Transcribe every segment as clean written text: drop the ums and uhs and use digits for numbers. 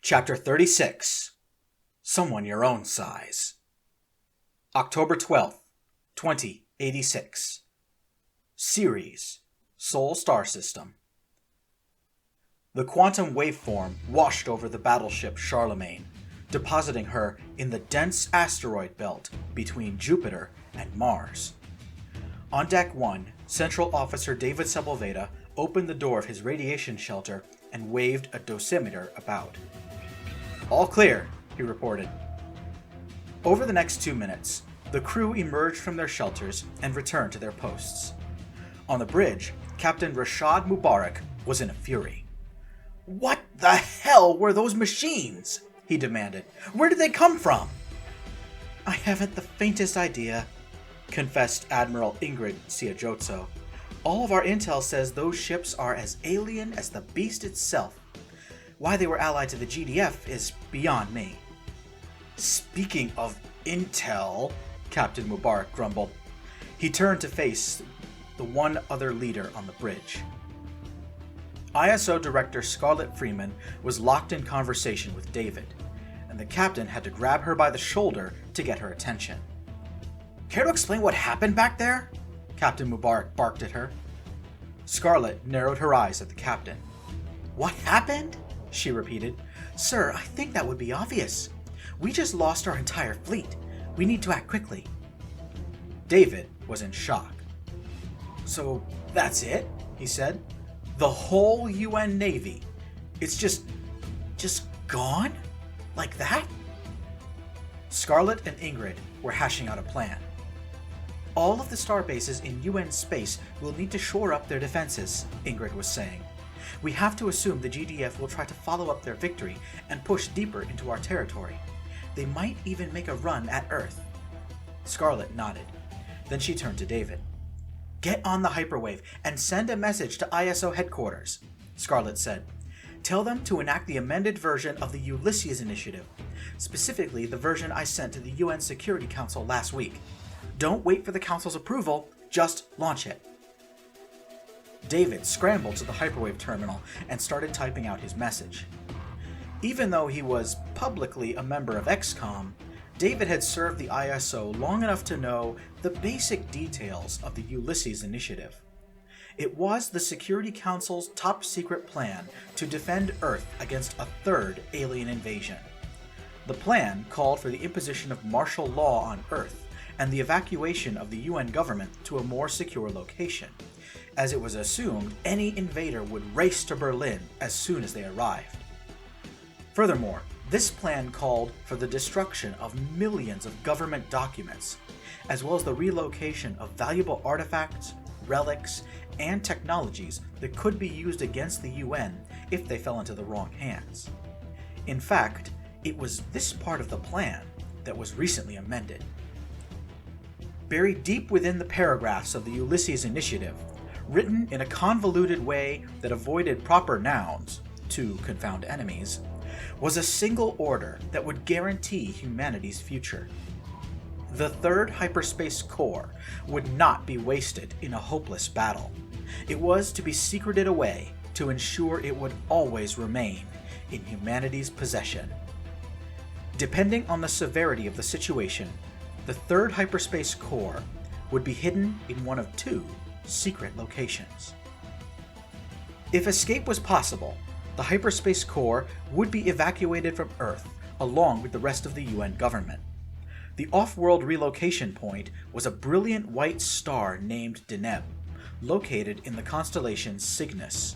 Chapter 36. Someone Your Own Size. October 12th, 2086. Ceres, Sol Star System. The quantum waveform washed over the battleship Charlemagne, depositing her in the dense asteroid belt between Jupiter and Mars. On Deck 1, Central Officer David Sepulveda opened the door of his radiation shelter and waved a dosimeter about. "All clear," he reported. Over the next 2 minutes, the crew emerged from their shelters and returned to their posts. On the bridge, Captain Rashad Mubarak was in a fury. "What the hell were those machines?" he demanded. "Where did they come from?" "I haven't the faintest idea," confessed Admiral Ingrid Ciajotso. "All of our intel says those ships are as alien as the beast itself. Why they were allied to the GDF is beyond me." "Speaking of intel," Captain Mubarak grumbled. He turned to face the one other leader on the bridge. ISO Director Scarlett Freeman was locked in conversation with David, and the captain had to grab her by the shoulder to get her attention. "Care to explain what happened back there?" Captain Mubarak barked at her. Scarlett narrowed her eyes at the captain. "What happened?" she repeated. "Sir, I think that would be obvious. We just lost our entire fleet. We need to act quickly." David was in shock. "So that's it?" he said. "The whole UN Navy? It's just gone? Like that?" Scarlett and Ingrid were hashing out a plan. "All of the star bases in UN space will need to shore up their defenses," Ingrid was saying. "We have to assume the GDF will try to follow up their victory and push deeper into our territory. They might even make a run at Earth." Scarlett nodded. Then she turned to David. "Get on the hyperwave and send a message to ISO headquarters," Scarlett said. "Tell them to enact the amended version of the Ulysses Initiative, specifically the version I sent to the UN Security Council last week. Don't wait for the Council's approval, just launch it." David scrambled to the hyperwave terminal and started typing out his message. Even though he was publicly a member of XCOM, David had served the ISO long enough to know the basic details of the Ulysses Initiative. It was the Security Council's top-secret plan to defend Earth against a third alien invasion. The plan called for the imposition of martial law on Earth and the evacuation of the UN government to a more secure location, as it was assumed any invader would race to Berlin as soon as they arrived. Furthermore, this plan called for the destruction of millions of government documents, as well as the relocation of valuable artifacts, relics, and technologies that could be used against the UN if they fell into the wrong hands. In fact, it was this part of the plan that was recently amended. Buried deep within the paragraphs of the Ulysses Initiative, written in a convoluted way that avoided proper nouns, to confound enemies, was a single order that would guarantee humanity's future. The Third Hyperspace Corps would not be wasted in a hopeless battle. It was to be secreted away to ensure it would always remain in humanity's possession. Depending on the severity of the situation, the Third Hyperspace Corps would be hidden in one of two secret locations. If escape was possible, the Hyperspace Corps would be evacuated from Earth along with the rest of the UN government. The off-world relocation point was a brilliant white star named Deneb, located in the constellation Cygnus.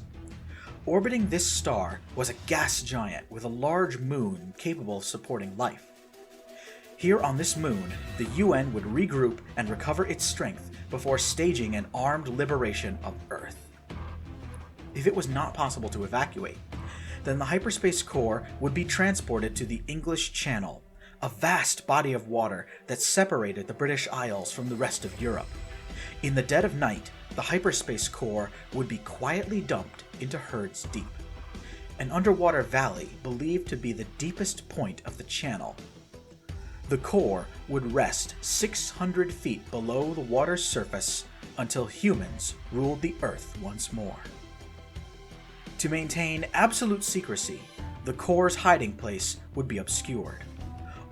Orbiting this star was a gas giant with a large moon capable of supporting life. Here on this moon, the UN would regroup and recover its strength before staging an armed liberation of Earth. If it was not possible to evacuate, then the Hyperspace Corps would be transported to the English Channel, a vast body of water that separated the British Isles from the rest of Europe. In the dead of night, the Hyperspace Corps would be quietly dumped into Herd's Deep, an underwater valley believed to be the deepest point of the channel. The Corps would rest 600 feet below the water's surface until humans ruled the Earth once more. To maintain absolute secrecy, the core's hiding place would be obscured.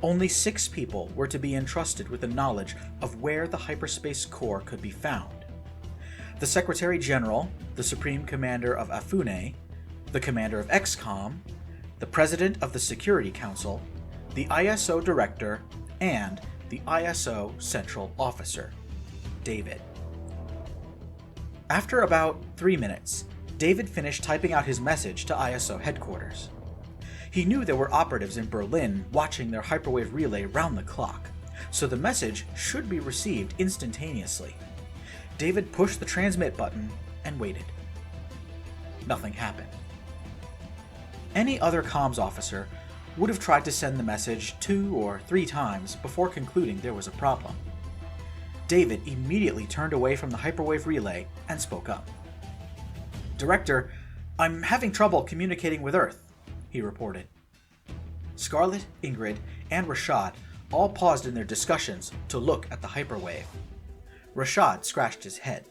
Only 6 people were to be entrusted with the knowledge of where the hyperspace core could be found. The Secretary General, the Supreme Commander of Afune, the Commander of XCOM, the President of the Security Council, the ISO Director, and the ISO Central Officer, David. After about 3 minutes, David finished typing out his message to ISO headquarters. He knew there were operatives in Berlin watching their hyperwave relay round the clock, so the message should be received instantaneously. David pushed the transmit button and waited. Nothing happened. Any other comms officer would have tried to send the message 2 or 3 times before concluding there was a problem. David immediately turned away from the hyperwave relay and spoke up. "Director, I'm having trouble communicating with Earth," he reported. Scarlett, Ingrid, and Rashad all paused in their discussions to look at the hyperwave. Rashad scratched his head.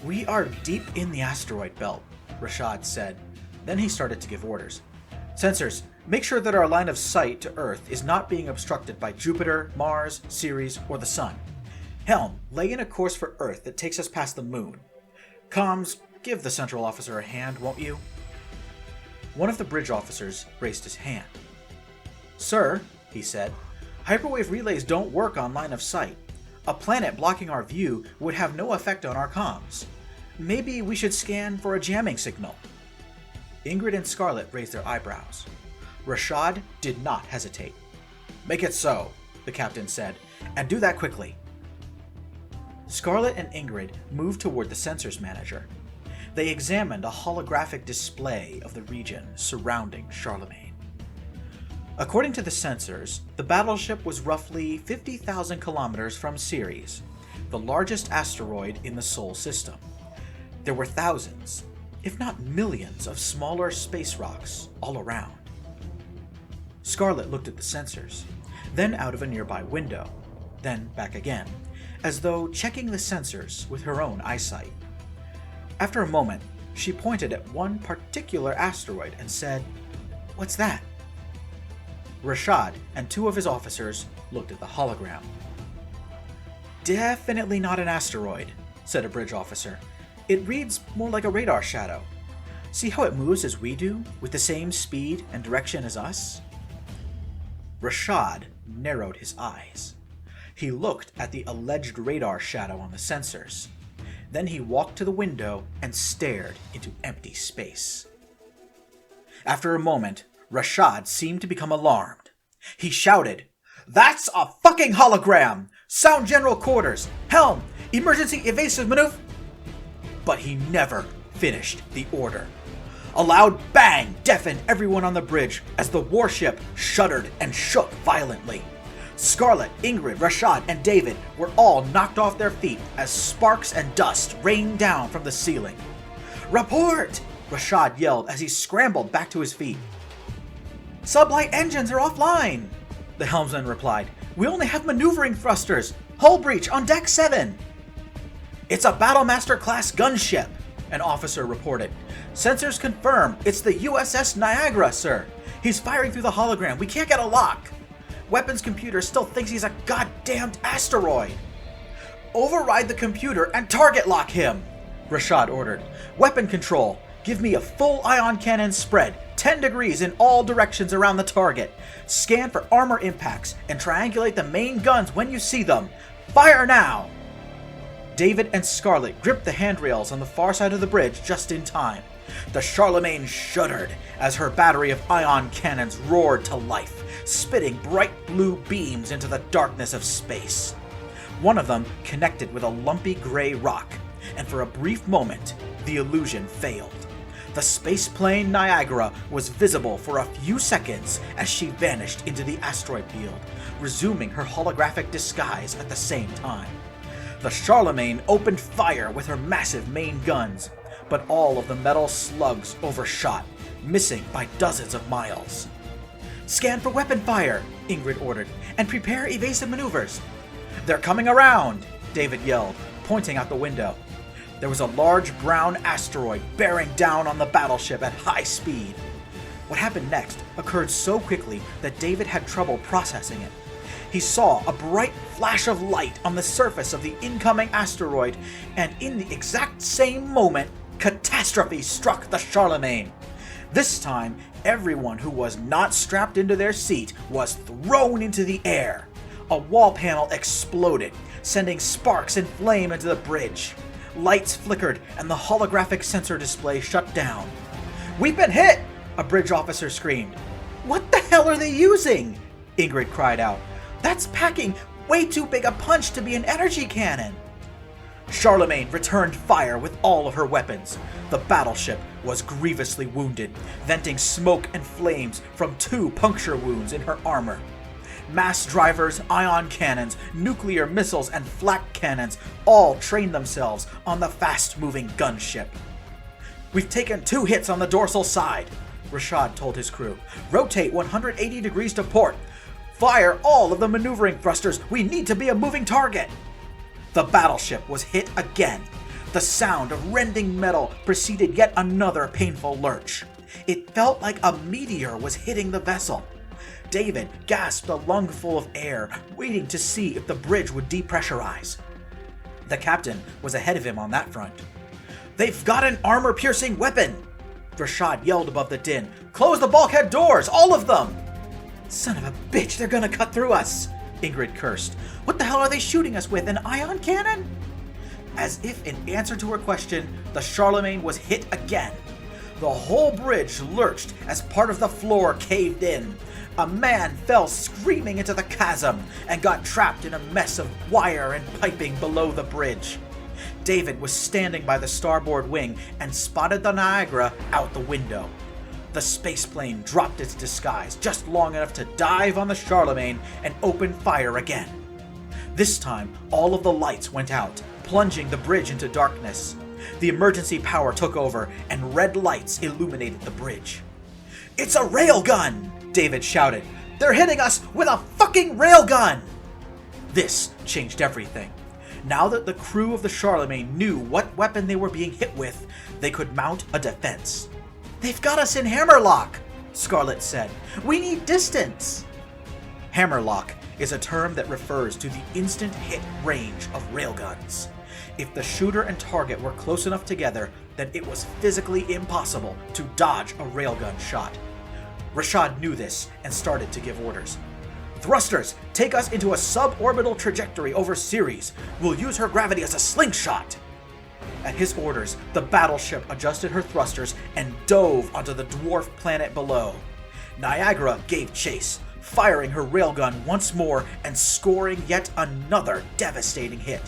We are deep in the asteroid belt," Rashad said. Then he started to give orders. "Sensors, make sure that our line of sight to Earth is not being obstructed by Jupiter, Mars, Ceres, or the Sun. Helm, lay in a course for Earth that takes us past the Moon. Comms, give the Central Officer a hand, won't you?" One of the bridge officers raised his hand. "Sir," he said, "hyperwave relays don't work on line of sight. A planet blocking our view would have no effect on our comms. Maybe we should scan for a jamming signal." Ingrid and Scarlett raised their eyebrows. Rashad did not hesitate. "Make it so," the captain said, "and do that quickly." Scarlett and Ingrid moved toward the sensors manager. They examined a holographic display of the region surrounding Charlemagne. According to the sensors, the battleship was roughly 50,000 kilometers from Ceres, the largest asteroid in the Sol system. There were thousands, if not millions, of smaller space rocks all around. Scarlett looked at the sensors, then out of a nearby window, then back again, as though checking the sensors with her own eyesight. After a moment, she pointed at one particular asteroid and said, "What's that?" Rashad and 2 of his officers looked at the hologram. "Definitely not an asteroid," said a bridge officer. "It reads more like a radar shadow. See how it moves as we do, with the same speed and direction as us?" Rashad narrowed his eyes. He looked at the alleged radar shadow on the sensors. Then he walked to the window and stared into empty space. After a moment, Rashad seemed to become alarmed. He shouted, "That's a fucking hologram! Sound General Quarters! Helm! Emergency evasive maneuver!" But he never finished the order. A loud bang deafened everyone on the bridge as the warship shuddered and shook violently. Scarlett, Ingrid, Rashad, and David were all knocked off their feet as sparks and dust rained down from the ceiling. "Report!" Rashad yelled as he scrambled back to his feet. "Sublight engines are offline," the helmsman replied. "We only have maneuvering thrusters. Hull breach on deck 7. "It's a battlemaster-class gunship," an officer reported. "Sensors confirm it's the USS Niagara, sir. He's firing through the hologram. We can't get a lock. Weapons computer still thinks he's a goddamned asteroid." "Override the computer and target lock him," Rashad ordered. "Weapon control, give me a full ion cannon spread, 10 degrees in all directions around the target. Scan for armor impacts and triangulate the main guns when you see them. Fire now!" David and Scarlett gripped the handrails on the far side of the bridge just in time. The Charlemagne shuddered as her battery of ion cannons roared to life, spitting bright blue beams into the darkness of space. One of them connected with a lumpy gray rock, and for a brief moment, the illusion failed. The space plane Niagara was visible for a few seconds as she vanished into the asteroid field, resuming her holographic disguise at the same time. The Charlemagne opened fire with her massive main guns, but all of the metal slugs overshot, missing by dozens of miles. "Scan for weapon fire," Ingrid ordered, "and prepare evasive maneuvers." "They're coming around," David yelled, pointing out the window. There was a large brown asteroid bearing down on the battleship at high speed. What happened next occurred so quickly that David had trouble processing it. He saw a bright flash of light on the surface of the incoming asteroid, and in the exact same moment, catastrophe struck the Charlemagne. This time, everyone who was not strapped into their seat was thrown into the air. A wall panel exploded, sending sparks and flame into the bridge. Lights flickered, and the holographic sensor display shut down. "We've been hit!" a bridge officer screamed. "What the hell are they using?" Ingrid cried out. "That's packing way too big a punch to be an energy cannon." Charlemagne returned fire with all of her weapons. The battleship was grievously wounded, venting smoke and flames from 2 puncture wounds in her armor. Mass drivers, ion cannons, nuclear missiles, and flak cannons all trained themselves on the fast-moving gunship. "We've taken 2 hits on the dorsal side," Rashad told his crew. "Rotate 180 degrees to port. Fire all of the maneuvering thrusters. We need to be a moving target." The battleship was hit again. The sound of rending metal preceded yet another painful lurch. It felt like a meteor was hitting the vessel. David gasped a lungful of air, waiting to see if the bridge would depressurize. The captain was ahead of him on that front. "They've got an armor-piercing weapon!" Rashad yelled above the din. "Close the bulkhead doors, all of them!" "Son of a bitch, they're gonna cut through us!" Ingrid cursed. "What the hell are they shooting us with, an ion cannon?" As if in answer to her question, the Charlemagne was hit again. The whole bridge lurched as part of the floor caved in. A man fell screaming into the chasm and got trapped in a mess of wire and piping below the bridge. David was standing by the starboard wing and spotted the Niagara out the window. The spaceplane dropped its disguise just long enough to dive on the Charlemagne and open fire again. This time, all of the lights went out, plunging the bridge into darkness. The emergency power took over, and red lights illuminated the bridge. "It's a railgun!" David shouted. "They're hitting us with a fucking railgun!" This changed everything. Now that the crew of the Charlemagne knew what weapon they were being hit with, they could mount a defense. "They've got us in hammerlock," Scarlett said. "We need distance." Hammerlock is a term that refers to the instant hit range of railguns. If the shooter and target were close enough together, then it was physically impossible to dodge a railgun shot. Rashad knew this and started to give orders. "Thrusters, take us into a suborbital trajectory over Ceres. We'll use her gravity as a slingshot." At his orders, the battleship adjusted her thrusters and dove onto the dwarf planet below. Niagara gave chase, firing her railgun once more and scoring yet another devastating hit.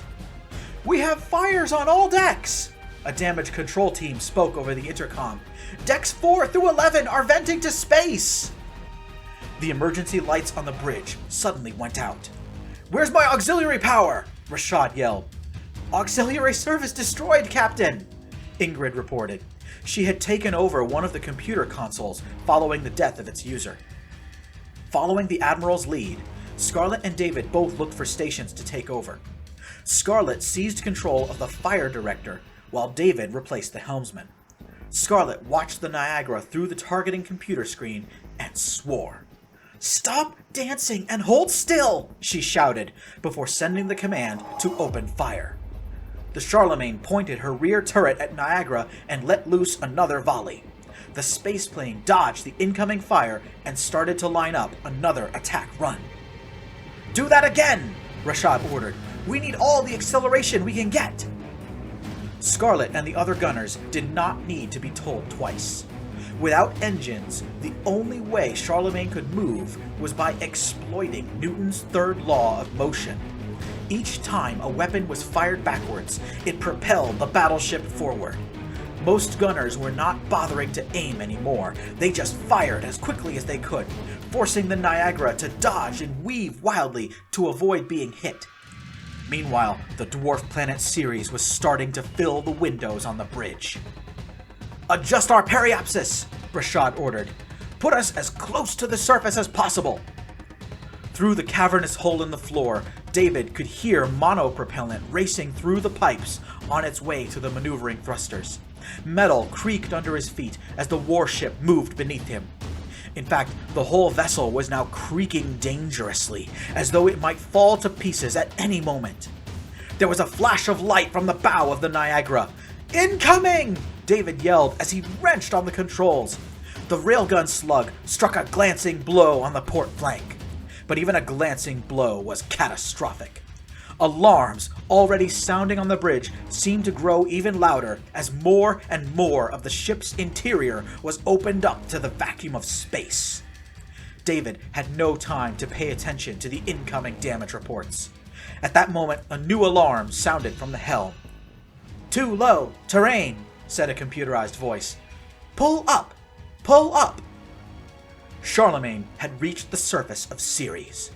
"We have fires on all decks!" A damage control team spoke over the intercom. "Decks 4 through 11 are venting to space!" The emergency lights on the bridge suddenly went out. "Where's my auxiliary power?" Rashad yelled. "Auxiliary service destroyed, Captain," Ingrid reported. She had taken over one of the computer consoles following the death of its user. Following the Admiral's lead, Scarlett and David both looked for stations to take over. Scarlett seized control of the fire director, while David replaced the helmsman. Scarlett watched the Niagara through the targeting computer screen and swore. "Stop dancing and hold still!" she shouted, before sending the command to open fire. The Charlemagne pointed her rear turret at Niagara and let loose another volley. The spaceplane dodged the incoming fire and started to line up another attack run. "Do that again!" Rashad ordered. "We need all the acceleration we can get!" Scarlett and the other gunners did not need to be told twice. Without engines, the only way Charlemagne could move was by exploiting Newton's third law of motion. Each time a weapon was fired backwards, it propelled the battleship forward. Most gunners were not bothering to aim anymore. They just fired as quickly as they could, forcing the Niagara to dodge and weave wildly to avoid being hit. Meanwhile, the dwarf planet Ceres was starting to fill the windows on the bridge. "Adjust our periapsis," Rashad ordered. "Put us as close to the surface as possible." Through the cavernous hole in the floor, David could hear monopropellant racing through the pipes on its way to the maneuvering thrusters. Metal creaked under his feet as the warship moved beneath him. In fact, the whole vessel was now creaking dangerously, as though it might fall to pieces at any moment. There was a flash of light from the bow of the Niagara. "Incoming!" David yelled as he wrenched on the controls. The railgun slug struck a glancing blow on the port flank. But even a glancing blow was catastrophic. Alarms, already sounding on the bridge, seemed to grow even louder as more and more of the ship's interior was opened up to the vacuum of space. David had no time to pay attention to the incoming damage reports. At that moment, a new alarm sounded from the helm. "Too low, terrain," said a computerized voice. "Pull up! Pull up!" Charlemagne had reached the surface of Ceres.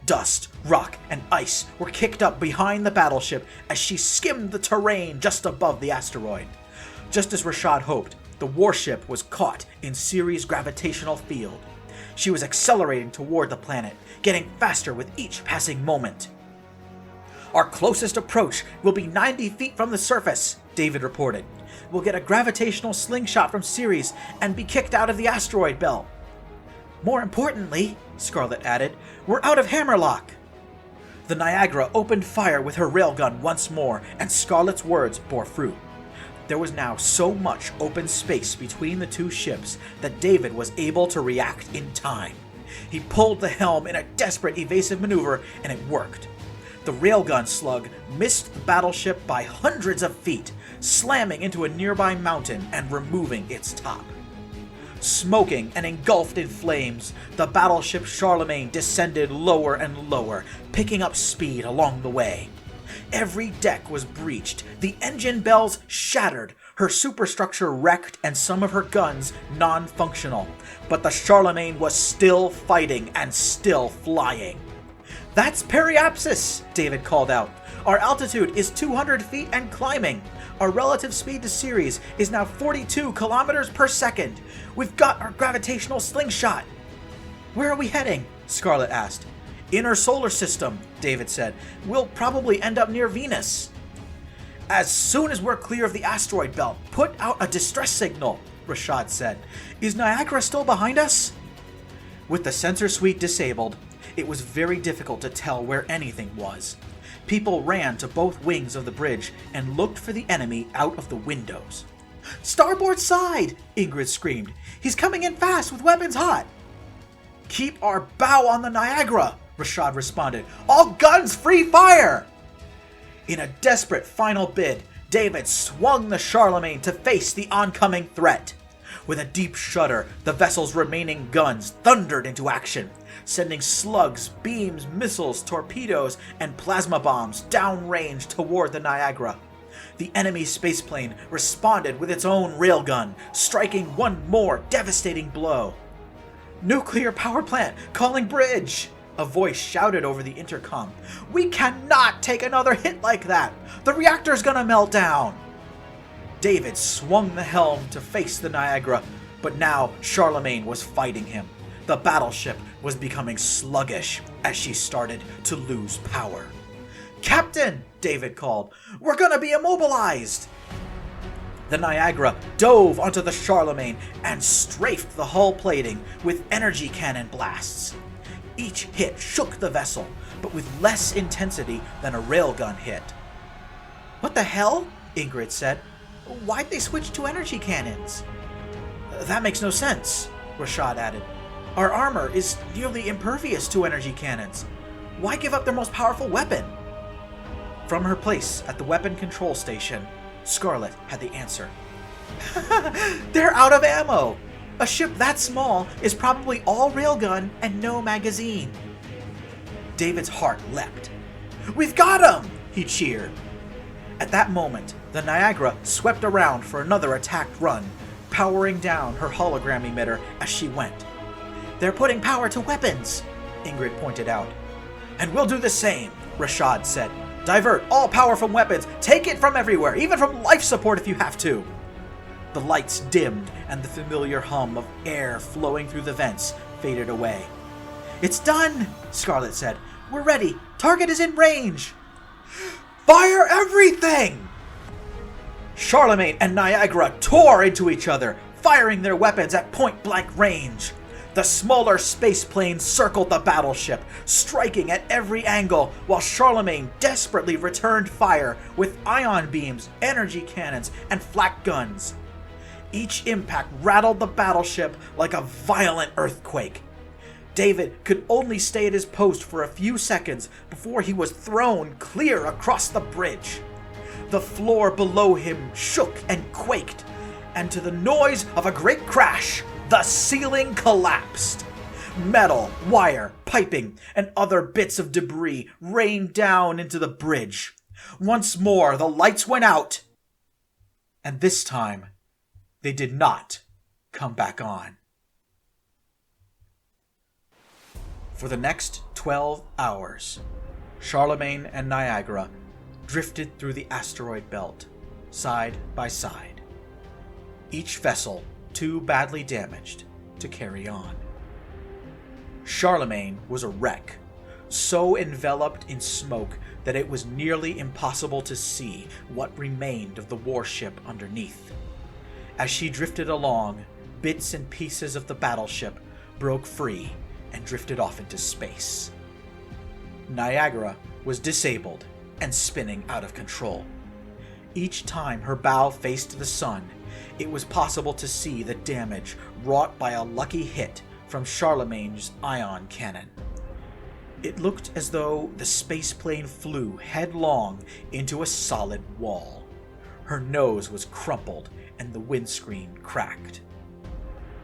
Dust, rock, and ice were kicked up behind the battleship as she skimmed the terrain just above the asteroid. Just as Rashad hoped, the warship was caught in Ceres' gravitational field. She was accelerating toward the planet, getting faster with each passing moment. "Our closest approach will be 90 feet from the surface," David reported. "We'll get a gravitational slingshot from Ceres and be kicked out of the asteroid belt." "More importantly," Scarlett added, "we're out of hammerlock." The Niagara opened fire with her railgun once more, and Scarlett's words bore fruit. There was now so much open space between the two ships that David was able to react in time. He pulled the helm in a desperate evasive maneuver, and it worked. The railgun slug missed the battleship by hundreds of feet, slamming into a nearby mountain and removing its top. Smoking and engulfed in flames, the battleship Charlemagne descended lower and lower, picking up speed along the way. Every deck was breached, the engine bells shattered, her superstructure wrecked, and some of her guns non-functional. But the Charlemagne was still fighting and still flying. "That's periapsis," David called out. "Our altitude is 200 feet and climbing. Our relative speed to Ceres is now 42 kilometers per second. We've got our gravitational slingshot." "Where are we heading?" Scarlett asked. "Inner solar system," David said. "We'll probably end up near Venus." "As soon as we're clear of the asteroid belt, put out a distress signal," Rashad said. "Is Niagara still behind us?" With the sensor suite disabled, it was very difficult to tell where anything was. People ran to both wings of the bridge and looked for the enemy out of the windows. "Starboard side!" Ingrid screamed. "He's coming in fast with weapons hot!" "Keep our bow on the Niagara!" Rashad responded. "All guns free fire!" In a desperate final bid, David swung the Charlemagne to face the oncoming threat. With a deep shudder, the vessel's remaining guns thundered into action, sending slugs, beams, missiles, torpedoes, and plasma bombs downrange toward the Niagara. The enemy spaceplane responded with its own railgun, striking one more devastating blow. "Nuclear power plant calling bridge!" a voice shouted over the intercom. "We cannot take another hit like that! The reactor's gonna melt down!" David swung the helm to face the Niagara, but now Charlemagne was fighting him. The battleship was becoming sluggish as she started to lose power. "Captain!" David called. "We're gonna be immobilized!" The Niagara dove onto the Charlemagne and strafed the hull plating with energy cannon blasts. Each hit shook the vessel, but with less intensity than a railgun hit. "What the hell?" Ingrid said. "Why'd they switch to energy cannons?" "That makes no sense," Rashad added. "Our armor is nearly impervious to energy cannons. Why give up their most powerful weapon?" From her place at the weapon control station, Scarlett had the answer. "They're out of ammo! A ship that small is probably all railgun and no magazine." David's heart leapt. "We've got 'em!" he cheered. At that moment, the Niagara swept around for another attacked run, powering down her hologram emitter as she went. "They're putting power to weapons," Ingrid pointed out. "And we'll do the same," Rashad said. "Divert all power from weapons. Take it from everywhere, even from life support if you have to." The lights dimmed and the familiar hum of air flowing through the vents faded away. "It's done," Scarlett said. We're ready! Target is in range! Fire everything! Charlemagne and Niagara tore into each other, firing their weapons at point-blank range. The smaller space planes circled the battleship, striking at every angle, while Charlemagne desperately returned fire with ion beams, energy cannons, and flak guns. Each impact rattled the battleship like a violent earthquake. David could only stay at his post for a few seconds before he was thrown clear across the bridge. The floor below him shook and quaked, and to the noise of a great crash, the ceiling collapsed. Metal, wire, piping, and other bits of debris rained down into the bridge. Once more, the lights went out, and this time, they did not come back on. For the next 12 hours, Charlemagne and Niagara drifted through the asteroid belt, side by side. Each vessel too badly damaged to carry on. Charlemagne was a wreck, so enveloped in smoke that it was nearly impossible to see what remained of the warship underneath. As she drifted along, bits and pieces of the battleship broke free and drifted off into space. Niagara was disabled and spinning out of control. Each time her bow faced the sun, it was possible to see the damage wrought by a lucky hit from Charlemagne's ion cannon. It looked as though the spaceplane flew headlong into a solid wall. Her nose was crumpled and the windscreen cracked.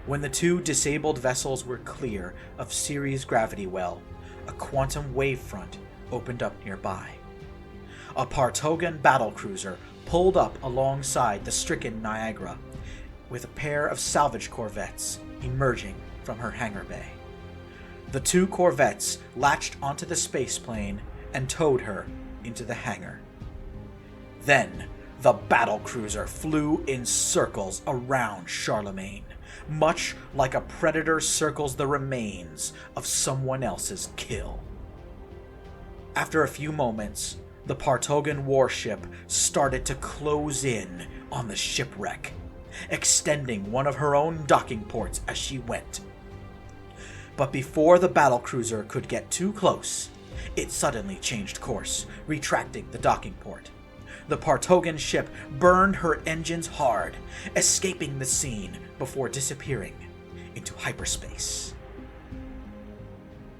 When the two disabled vessels were clear of Ceres' gravity well, a quantum wavefront opened up nearby. A Partogan battlecruiser pulled up alongside the stricken Niagara, with a pair of salvage corvettes emerging from her hangar bay. The two corvettes latched onto the spaceplane and towed her into the hangar. Then, the battlecruiser flew in circles around Charlemagne, much like a predator circles the remains of someone else's kill. After a few moments, the Partogan warship started to close in on the shipwreck, extending one of her own docking ports as she went. But before the battlecruiser could get too close, it suddenly changed course, retracting the docking port. The Partogan ship burned her engines hard, escaping the scene before disappearing into hyperspace.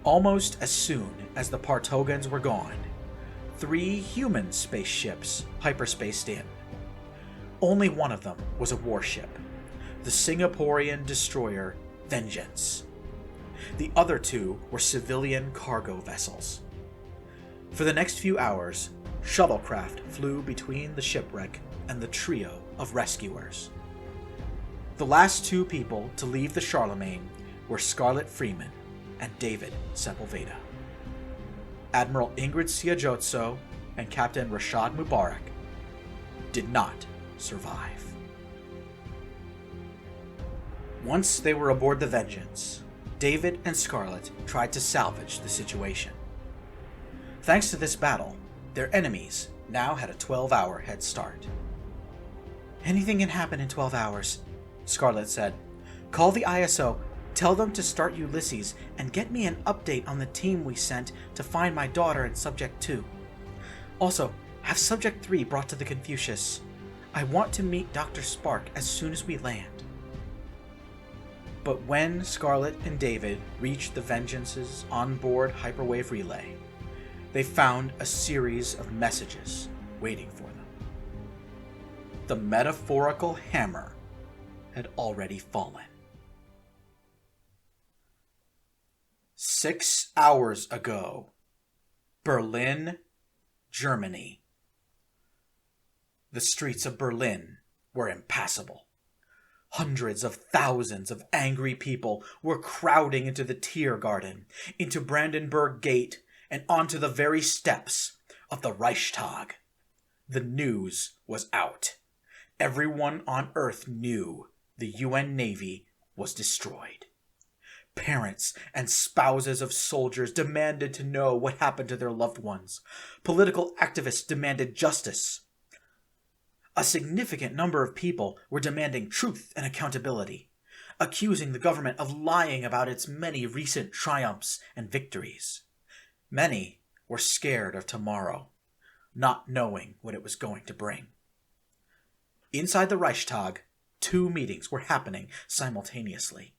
Almost as soon as the Partogans were gone, 3 human spaceships hyperspaced in. Only one of them was a warship, the Singaporean destroyer Vengeance. The other 2 were civilian cargo vessels. For the next few hours, shuttlecraft flew between the shipwreck and the trio of rescuers. The last 2 people to leave the Charlemagne were Scarlett Freeman and David Sepulveda. Admiral Ingrid Siajotso and Captain Rashad Mubarak did not survive. Once they were aboard the Vengeance, David and Scarlett tried to salvage the situation. Thanks to this battle, their enemies now had a 12-hour head start. "Anything can happen in 12 hours, Scarlett said. "Call the ISO, tell them to start Ulysses, and get me an update on the team we sent to find my daughter and Subject 2. Also, have Subject 3 brought to the Confucius. I want to meet Dr. Spark as soon as we land." But when Scarlett and David reached the Vengeance's onboard hyperwave relay, they found a series of messages waiting for them. The metaphorical hammer had already fallen. 6 hours ago, Berlin, Germany. The streets of Berlin were impassable. Hundreds of thousands of angry people were crowding into the Tiergarten, into Brandenburg Gate, and onto the very steps of the Reichstag. The news was out. Everyone on Earth knew the UN Navy was destroyed. Parents and spouses of soldiers demanded to know what happened to their loved ones. Political activists demanded justice. A significant number of people were demanding truth and accountability, accusing the government of lying about its many recent triumphs and victories. Many were scared of tomorrow, not knowing what it was going to bring. Inside the Reichstag, 2 meetings were happening simultaneously.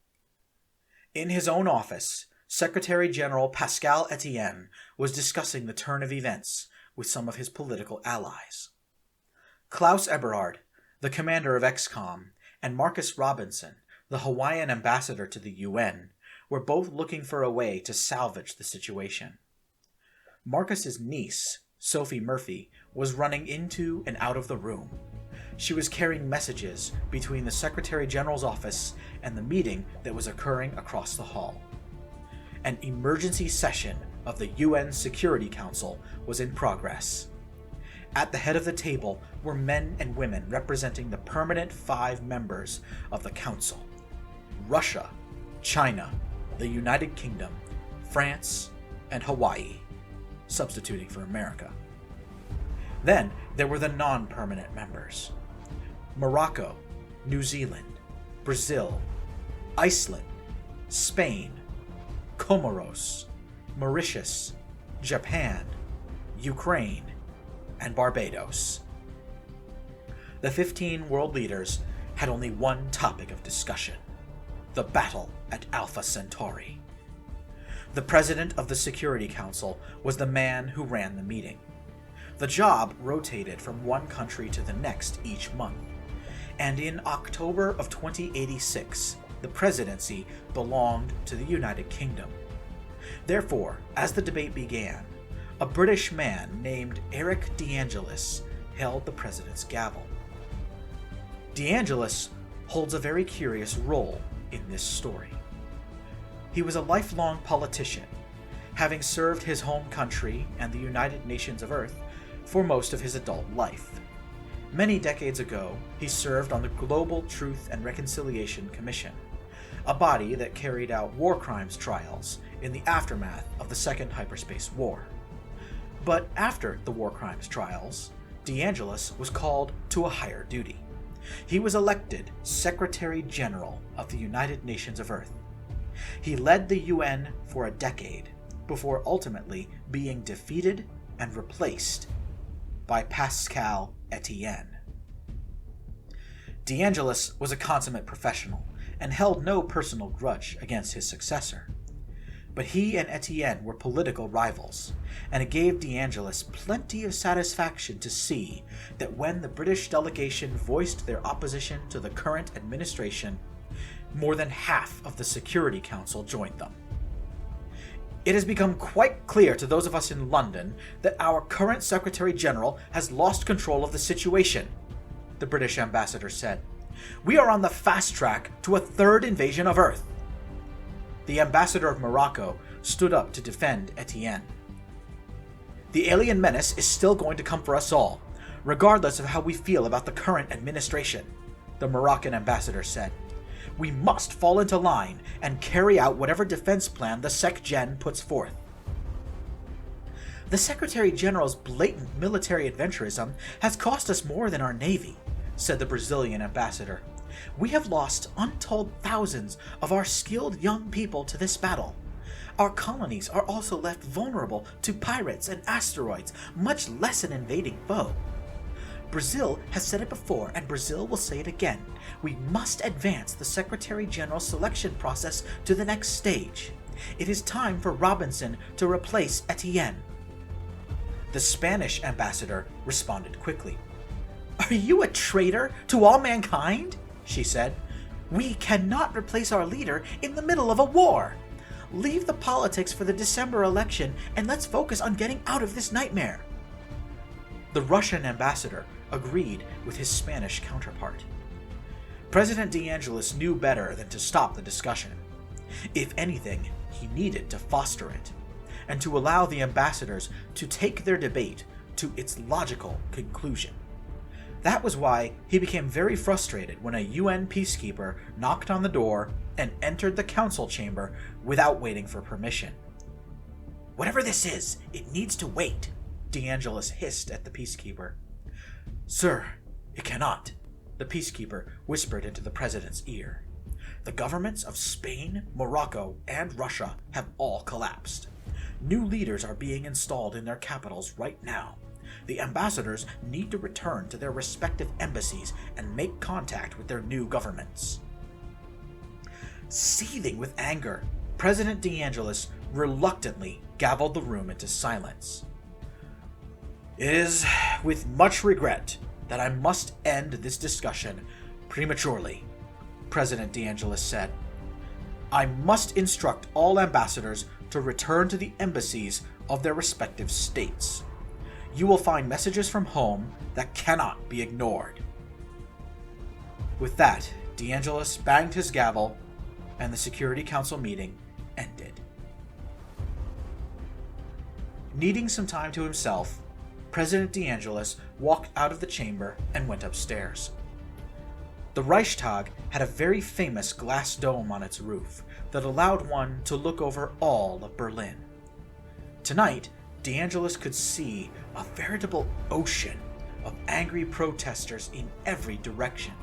In his own office, Secretary General Pascal Etienne was discussing the turn of events with some of his political allies. Klaus Eberhard, the commander of XCOM, and Marcus Robinson, the Hawaiian ambassador to the UN, were both looking for a way to salvage the situation. Marcus's niece, Sophie Murphy, was running into and out of the room. She was carrying messages between the Secretary General's office and the meeting that was occurring across the hall. An emergency session of the UN Security Council was in progress. At the head of the table were men and women representing the permanent 5 members of the Council: Russia, China, the United Kingdom, France, and Hawaii, substituting for America. Then there were the non-permanent members: Morocco, New Zealand, Brazil, Iceland, Spain, Comoros, Mauritius, Japan, Ukraine, and Barbados. The 15 world leaders had only one topic of discussion: the battle at Alpha Centauri. The president of the Security Council was the man who ran the meeting. The job rotated from one country to the next each month, and in October of 2086, the presidency belonged to the United Kingdom. Therefore, as the debate began, a British man named Eric DeAngelis held the president's gavel. DeAngelis holds a very curious role in this story. He was a lifelong politician, having served his home country and the United Nations of Earth for most of his adult life. Many decades ago, he served on the Global Truth and Reconciliation Commission, a body that carried out war crimes trials in the aftermath of the Second Hyperspace War. But after the war crimes trials, DeAngelis was called to a higher duty. He was elected Secretary General of the United Nations of Earth. He led the UN for a decade before ultimately being defeated and replaced by Pascal Etienne. DeAngelis was a consummate professional and held no personal grudge against his successor. But he and Etienne were political rivals, and it gave DeAngelis plenty of satisfaction to see that when the British delegation voiced their opposition to the current administration, more than half of the Security Council joined them. It has become quite clear to those of us in London that our current Secretary General has lost control of the situation, the British ambassador said. We are on the fast track to a 3rd invasion of Earth. The ambassador of Morocco stood up to defend Etienne. The alien menace is still going to come for us all, regardless of how we feel about the current administration, the Moroccan ambassador said. We must fall into line and carry out whatever defense plan the Sec-Gen puts forth. The Secretary General's blatant military adventurism has cost us more than our Navy, said the Brazilian ambassador. We have lost untold thousands of our skilled young people to this battle. Our colonies are also left vulnerable to pirates and asteroids, much less an invading foe. Brazil has said it before, and Brazil will say it again. We must advance the Secretary General's selection process to the next stage. It is time for Robinson to replace Etienne. The Spanish ambassador responded quickly. Are you a traitor to all mankind? She said. We cannot replace our leader in the middle of a war. Leave the politics for the December election and let's focus on getting out of this nightmare. The Russian ambassador agreed with his Spanish counterpart. President DeAngelis knew better than to stop the discussion. If anything, he needed to foster it, and to allow the ambassadors to take their debate to its logical conclusion. That was why he became very frustrated when a UN peacekeeper knocked on the door and entered the council chamber without waiting for permission. "Whatever this is, it needs to wait," DeAngelis hissed at the peacekeeper. "Sir, it cannot," the peacekeeper whispered into the president's ear. "The governments of Spain, Morocco, and Russia have all collapsed. New leaders are being installed in their capitals right now. The ambassadors need to return to their respective embassies and make contact with their new governments." Seething with anger, President DeAngelis reluctantly gavelled the room into silence. "It is with much regret that I must end this discussion prematurely," President DeAngelis said. "I must instruct all ambassadors to return to the embassies of their respective states. You will find messages from home that cannot be ignored." With that, DeAngelis banged his gavel, and the Security Council meeting ended. Needing some time to himself, President DeAngelis walked out of the chamber and went upstairs. The Reichstag had a very famous glass dome on its roof that allowed one to look over all of Berlin. Tonight, DeAngelis could see a veritable ocean of angry protesters in every direction.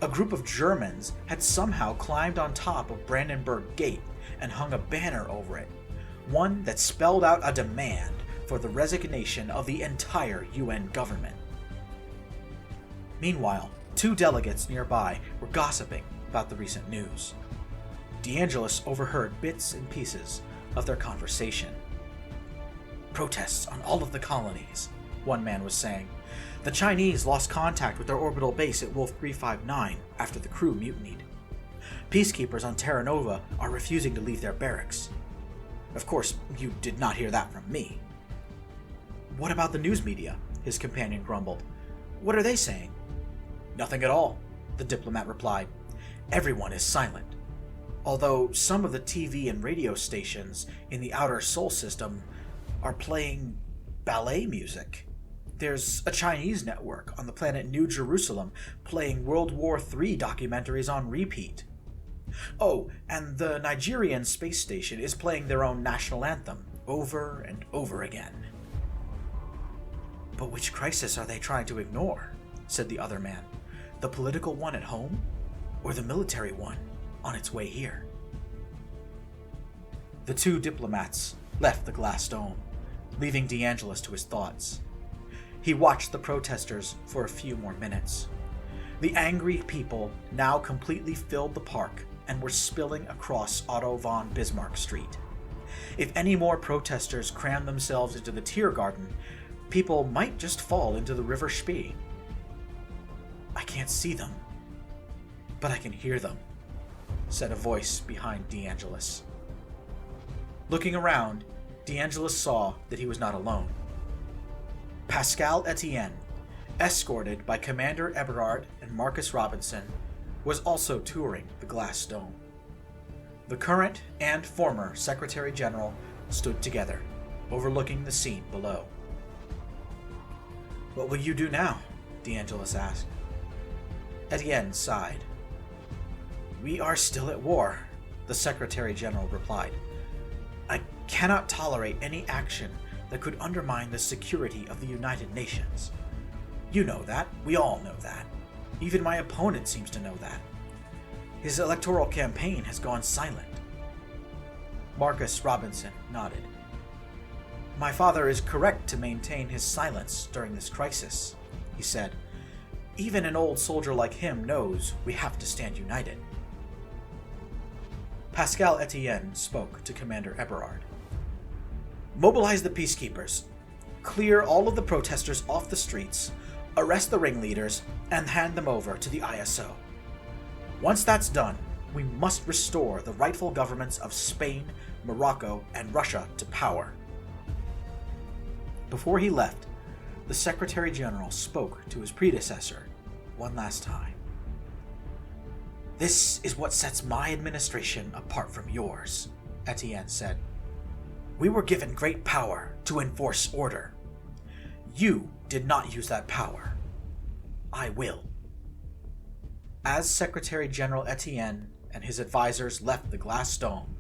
A group of Germans had somehow climbed on top of Brandenburg Gate and hung a banner over it, one that spelled out a demand for the resignation of the entire UN government. Meanwhile, two delegates nearby were gossiping about the recent news. DeAngelis overheard bits and pieces of their conversation. "Protests on all of the colonies," one man was saying. "The Chinese lost contact with their orbital base at Wolf 359 after the crew mutinied. Peacekeepers on Terra Nova are refusing to leave their barracks. Of course, you did not hear that from me." "What about the news media?" his companion grumbled. "What are they saying?" "Nothing at all," the diplomat replied. "Everyone is silent. Although some of the TV and radio stations in the outer Sol system are playing ballet music. There's a Chinese network on the planet New Jerusalem playing World War III documentaries on repeat. Oh, and the Nigerian space station is playing their own national anthem over and over again." "But which crisis are they trying to ignore?" said the other man. "The political one at home, or the military one on its way here?" The two diplomats left the glass dome, leaving DeAngelis to his thoughts. He watched the protesters for a few more minutes. The angry people now completely filled the park and were spilling across Otto von Bismarck Street. If any more protesters crammed themselves into the Tiergarten, people might just fall into the River Spee. "I can't see them, but I can hear them," said a voice behind DeAngelis. Looking around, DeAngelis saw that he was not alone. Pascal Etienne, escorted by Commander Eberhard and Marcus Robinson, was also touring the glass dome. The current and former Secretary General stood together, overlooking the scene below. "What will you do now?" DeAngelis asked. Etienne sighed. "We are still at war," the Secretary General replied. "I cannot tolerate any action that could undermine the security of the United Nations. You know that. We all know that. Even my opponent seems to know that. His electoral campaign has gone silent." Marcus Robinson nodded. "My father is correct to maintain his silence during this crisis," he said. "Even an old soldier like him knows we have to stand united." Pascal Etienne spoke to Commander Eberhard. "Mobilize the peacekeepers. Clear all of the protesters off the streets, arrest the ringleaders, and hand them over to the ISO. Once that's done, we must restore the rightful governments of Spain, Morocco, and Russia to power." Before he left, the Secretary General spoke to his predecessor one last time. "This is what sets my administration apart from yours," Etienne said. "We were given great power to enforce order. You did not use that power. I will. As Secretary General Etienne and his advisors left the glass dome,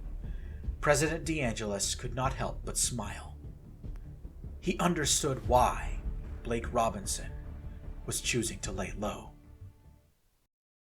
President DeAngelis could not help but smile. He understood why Blake Robinson was choosing to lay low.